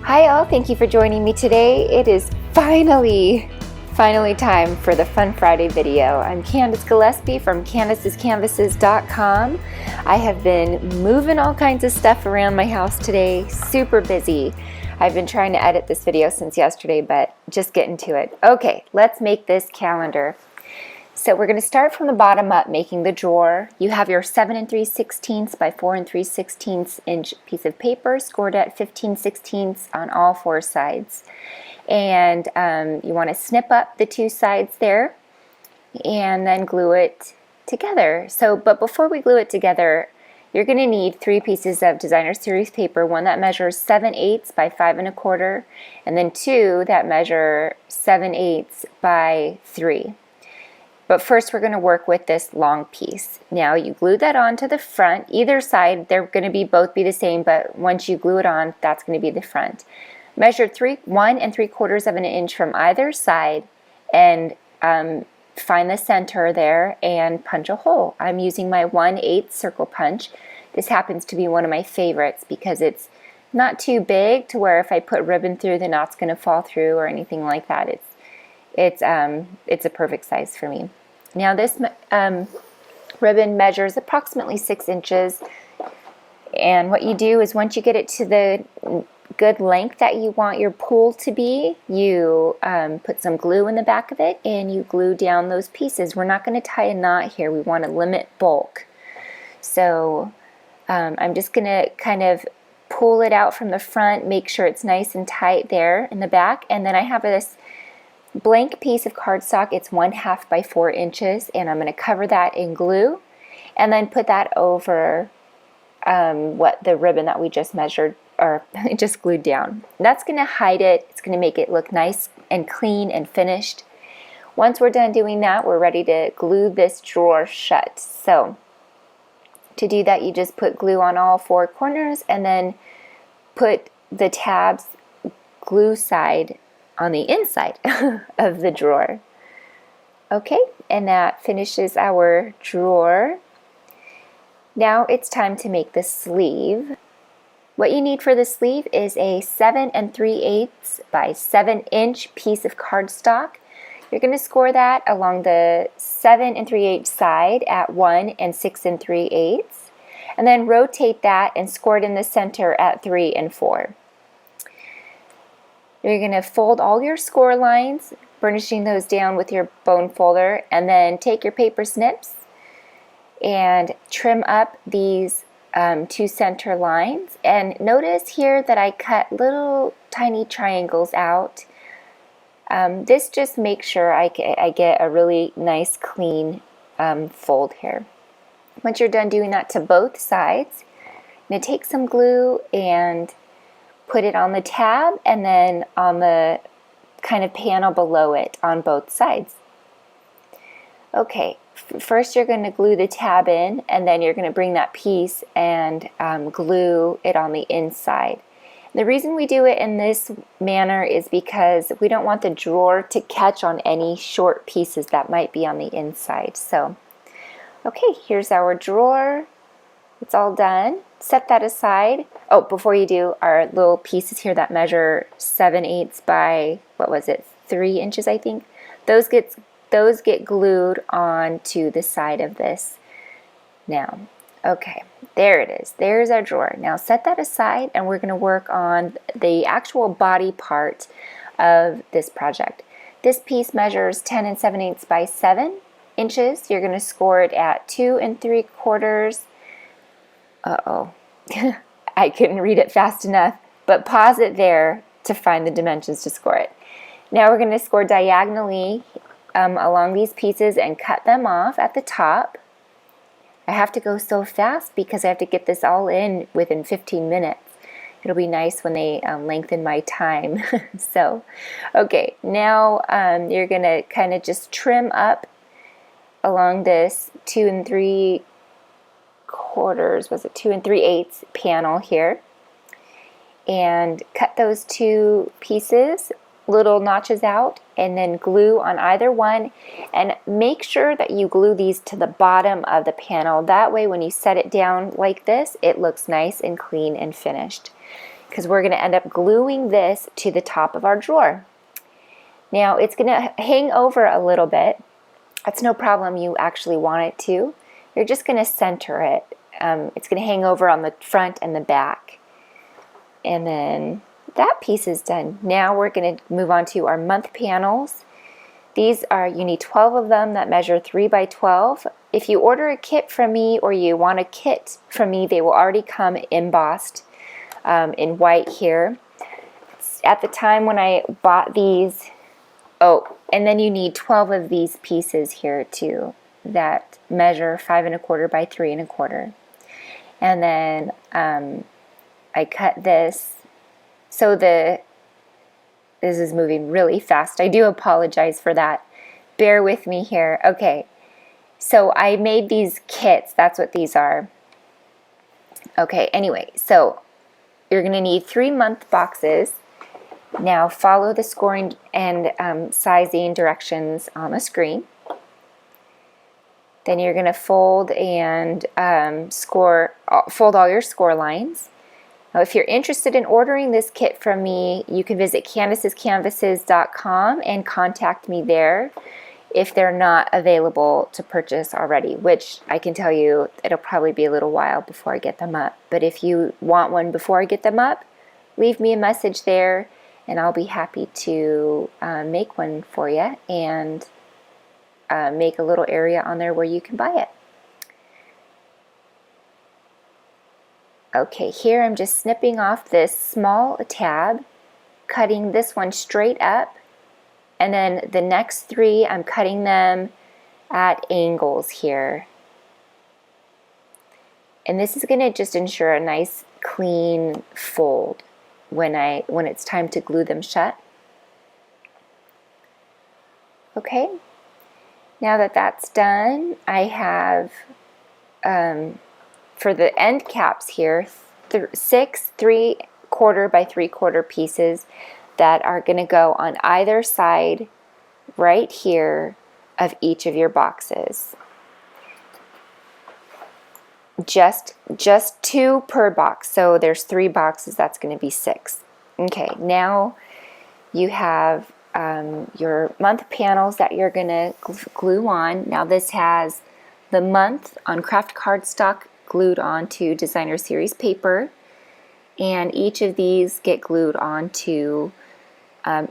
Hi all, thank you for joining me today. It is finally time for the Fun Friday video. I'm Candace Gillespie from CANDACE'S I have been moving all kinds of stuff around my house today, super busy. I've been trying to edit this video since yesterday, but just getting to it. Okay, let's make this calendar. So we're going to start from the bottom up, making the drawer. You have your 7 3/16 by 4 3/16 inch piece of paper, scored at 15/16 on all four sides. And you want to snip up the two sides there and then glue it together. But before we glue it together, you're going to need 3 pieces of designer series paper, one that measures 7/8 by 5 1/4, and then 2 that measure 7/8 by 3. But first we're going to work with this long piece. Now you glue that onto the front. Either side, they're going to both be the same, but once you glue it on, that's going to be the front. Measure 1 3/4 inch from either side and find the center there and punch a hole. I'm using my 1/8 circle punch. This happens to be one of my favorites because it's not too big to where if I put ribbon through, the knot's going to fall through or anything like that. It's a perfect size for me. Now this ribbon measures approximately 6 inches, and what you do is once you get it to the good length that you want your pool to be, you put some glue in the back of it and you glue down those pieces. We're not going to tie a knot here. We want to limit bulk. So I'm just going to kind of pull it out from the front, make sure it's nice and tight there in the back, and then I have this blank piece of cardstock. It's 1/2 by 4 inches, and I'm going to cover that in glue and then put that over the ribbon that we just measured or just glued down. That's going to hide it. It's going to make it look nice and clean and finished. Once we're done doing that, we're ready to glue this drawer shut. So to do that, you just put glue on all 4 corners and then put the tabs glue side on the inside of the drawer. Okay, and that finishes our drawer. Now it's time to make the sleeve. What you need for the sleeve is a 7 3/8 by 7 inch piece of cardstock. You're going to score that along the 7 3/8 side at 1 6 3/8, and then rotate that and score it in the center at 3 4. You're going to fold all your score lines, burnishing those down with your bone folder, and then take your paper snips and trim up these 2 center lines. And notice here that I cut little tiny triangles out. This just makes sure I get a really nice clean fold here. Once you're done doing that to both sides, I'm going to take some glue and put it on the tab and then on the kind of panel below it on both sides. Okay, first you're going to glue the tab in, and then you're going to bring that piece and glue it on the inside. The reason we do it in this manner is because we don't want the drawer to catch on any short pieces that might be on the inside. So, okay, here's our drawer. It's all done. Set that aside. Oh, before you do, our little pieces here that measure 7/8 by, 3 inches, I think. Those get glued onto the side of this now. Okay, there it is. There's our drawer. Now set that aside, and we're going to work on the actual body part of this project. This piece measures 10 7/8 by 7 inches. You're going to score it at 2 3/4. Uh-oh, I couldn't read it fast enough, but pause it there to find the dimensions to score it. Now we're going to score diagonally along these pieces and cut them off at the top. I have to go so fast because I have to get this all in within 15 minutes. It'll be nice when they lengthen my time. So, okay, now you're going to kind of just trim up along this 2 3/4, 2 3/8 panel here, and cut those 2 pieces, little notches out, and then glue on either one, and make sure that you glue these to the bottom of the panel. That way when you set it down like this, it looks nice and clean and finished. because we're going to end up gluing this to the top of our drawer. Now it's going to hang over a little bit. That's no problem, you actually want it to. You're just going to center it. It's going to hang over on the front and the back. And then that piece is done. Now we're going to move on to our month panels. These are, you need 12 of them that measure 3 by 12. If you order a kit from me or you want a kit from me, they will already come embossed in white here. At the time when I bought these, oh, and then you need 12 of these pieces here too that measure 5 1/4 by 3 1/4. And then I cut this. So this is moving really fast. I do apologize for that. Bear with me here. Okay, so I made these kits. That's what these are. Okay, anyway, so you're going to need 3 month boxes. Now follow the scoring and sizing directions on the screen. Then you're going to fold and fold all your score lines. Now, if you're interested in ordering this kit from me, you can visit CANDACE'S.com and contact me there if they're not available to purchase already, which I can tell you it'll probably be a little while before I get them up. But if you want one before I get them up, leave me a message there and I'll be happy to make one for you and make a little area on there where you can buy it. Okay, here I'm just snipping off this small tab, cutting this one straight up, and then the next 3 I'm cutting them at angles here. And this is going to just ensure a nice clean fold when it's time to glue them shut. Okay, now that that's done, I have for the end caps here, 6 3/4 by 3/4 pieces that are going to go on either side right here of each of your boxes. Just 2 per box, so there's 3 boxes, that's going to be 6. Okay, now you have your month panels that you're going to glue on. Now this has the month on Kraft cardstock glued onto designer series paper, and each of these get glued onto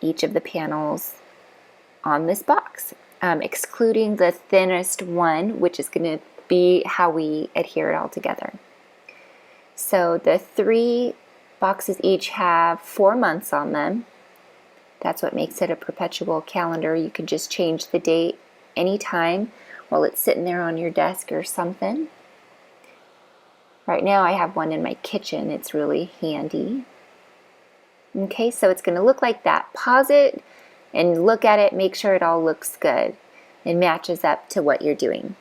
each of the panels on this box, excluding the thinnest one, which is going to be how we adhere it all together. So the 3 boxes each have 4 months on them. That's what makes it a perpetual calendar. You can just change the date anytime while it's sitting there on your desk or something. Right now I have one in my kitchen. It's really handy. Okay, so it's going to look like that. Pause it and look at it, make sure it all looks good and matches up to what you're doing.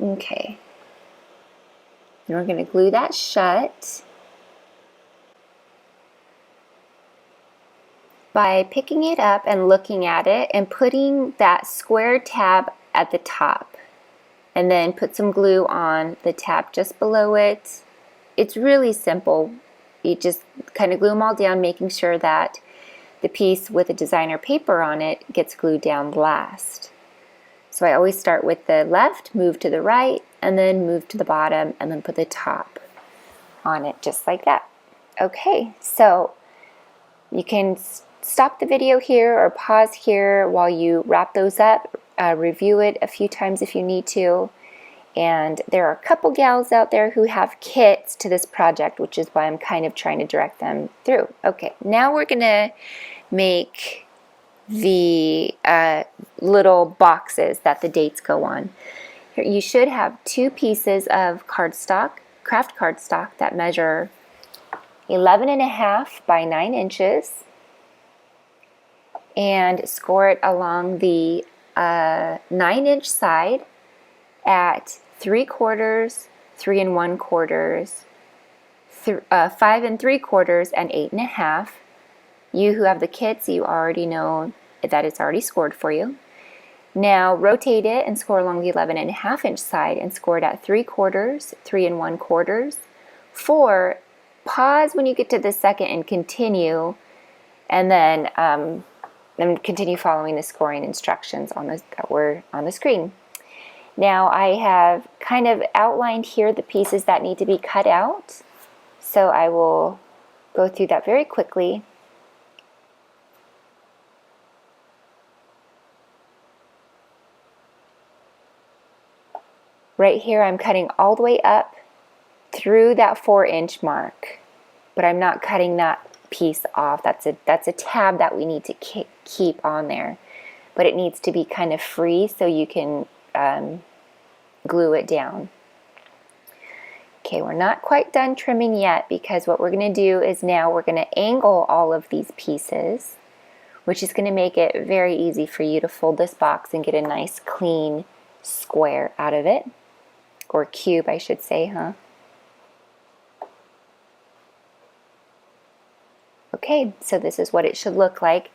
Okay, and we're going to glue that shut by picking it up and looking at it and putting that square tab at the top. And then put some glue on the tab just below it. It's really simple. You just kind of glue them all down, making sure that the piece with the designer paper on it gets glued down last. So I always start with the left, move to the right, and then move to the bottom, and then put the top on it just like that. Okay, so you can stop the video here or pause here while you wrap those up. Review it a few times if you need to. And there are a couple gals out there who have kits to this project, which is why I'm kind of trying to direct them through. Okay, now we're going to make the little boxes that the dates go on. Here, you should have 2 pieces of cardstock, Kraft cardstock, that measure 11 1/2 by 9 inches, and score it along the 9-inch side at 3/4, 3 1/4, 5 3/4, and 8 1/2. You who have the kits, you already know that it's already scored for you. Now rotate it and score along the 11 1/2 inch side and score it at 3/4, 3 1/4, 4 pause when you get to the second and continue, and then continue following the scoring instructions that were on the screen. Now I have kind of outlined here the pieces that need to be cut out, so I will go through that very quickly. Right here I'm cutting all the way up through that 4-inch mark, but I'm not cutting that piece off. That's a tab that we need to keep on there, but it needs to be kind of free so you can glue it down. Okay, we're not quite done trimming yet, because what we're going to do is now we're going to angle all of these pieces, which is going to make it very easy for you to fold this box and get a nice clean square out of it, or cube I should say, huh? Okay, so this is what it should look like.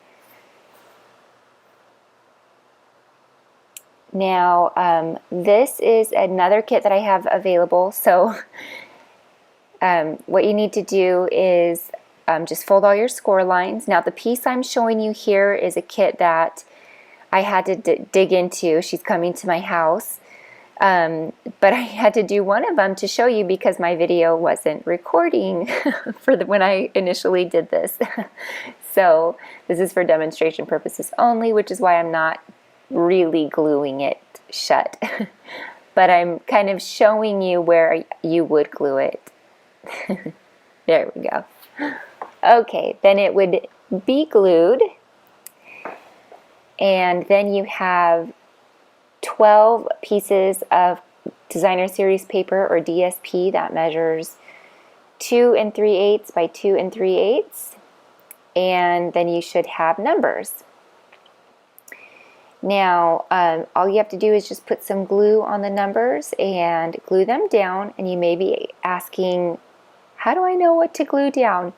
Now, this is another kit that I have available, so what you need to do is just fold all your score lines. Now, the piece I'm showing you here is a kit that I had to dig into. She's coming to my house, but I had to do one of them to show you because my video wasn't recording for when I initially did this. So this is for demonstration purposes only, which is why I'm not really gluing it shut. But I'm kind of showing you where you would glue it. There we go. Okay, then it would be glued, and then you have 12 pieces of designer series paper, or DSP, that measures 2 3/8 by 2 3/8, and then you should have numbers. Now, all you have to do is just put some glue on the numbers and glue them down, and you may be asking, how do I know what to glue down?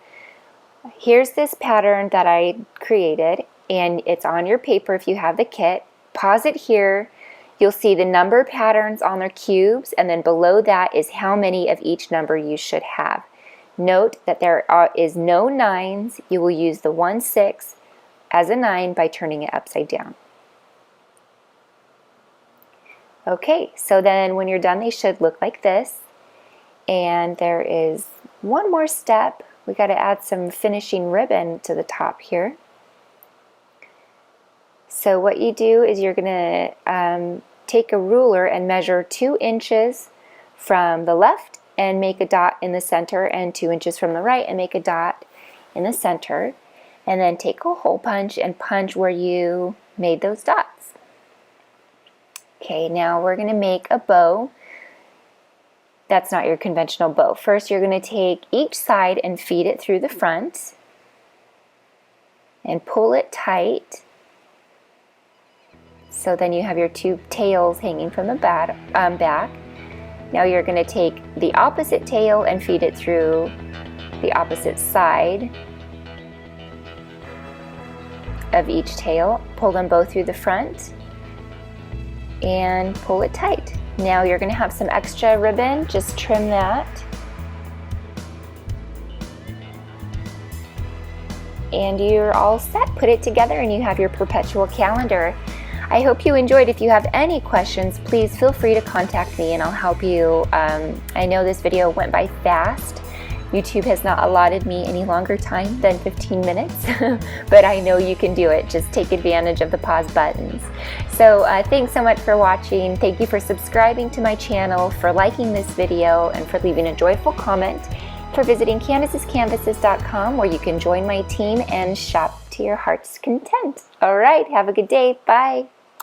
Here's this pattern that I created, and it's on your paper if you have the kit. Pause it here. You'll see the number patterns on their cubes, and then below that is how many of each number you should have. Note that there is no 9s. You will use the 1 6 as a 9 by turning it upside down. Okay, so then when you're done, they should look like this. And there is one more step. We got to add some finishing ribbon to the top here. So what you do is you're going to take a ruler and measure 2 inches from the left and make a dot in the center, and 2 inches from the right and make a dot in the center. And then take a hole punch and punch where you made those dots. Okay, now we're going to make a bow. That's not your conventional bow. First, you're going to take each side and feed it through the front and pull it tight. So then you have your 2 tails hanging from the back. Now you're going to take the opposite tail and feed it through the opposite side of each tail. Pull them both through the front and pull it tight. Now you're going to have some extra ribbon, just trim that. And you're all set. Put it together and you have your perpetual calendar. I hope you enjoyed. If you have any questions, please feel free to contact me and I'll help you. I know this video went by fast. YouTube has not allotted me any longer time than 15 minutes, but I know you can do it. Just take advantage of the pause buttons. So thanks so much for watching. Thank you for subscribing to my channel, for liking this video, and for leaving a joyful comment, for visiting CANDACE'S, where you can join my team and shop to your heart's content. All right, have a good day. Bye.